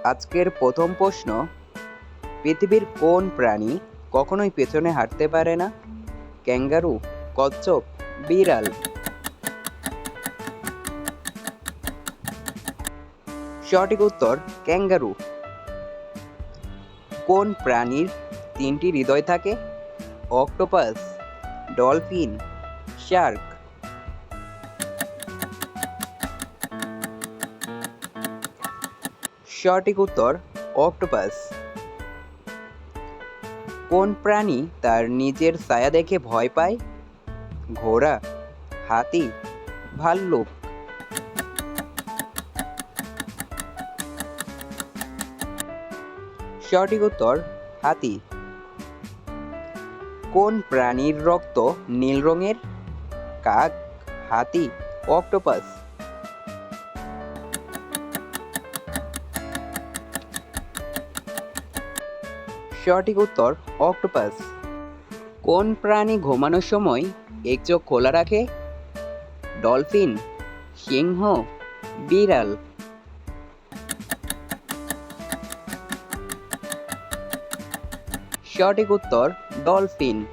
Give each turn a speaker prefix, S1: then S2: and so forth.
S1: আজকের প্রথম প্রশ্ন, পৃথিবীর কোন প্রাণী কখনোই পেছনে হাঁটতে পারে না? ক্যাঙ্গারু, কচ্ছপ, বিড়াল? সঠিক উত্তর ক্যাঙ্গারু। কোন প্রাণীর তিনটি হৃদয় থাকে? Octopus, dolphin, Shark? সঠিক উত্তর অক্টোপাস। কোন প্রাণী তার নিজের ছায়া দেখে ভয় পায়? ঘোড়া, হাতি, ভাল্লুক? সঠিক উত্তর হাতি। কোন প্রাণীর রক্ত নীল রঙের? কাক, হাতি, অক্টোপাস? সঠিক উত্তর অক্টোপাস। কোন প্রাণী ঘুমানোর সময় এক চোখ খোলা রাখে? ডলফিন, সিংহ, বিড়াল? সঠিক উত্তর ডলফিন।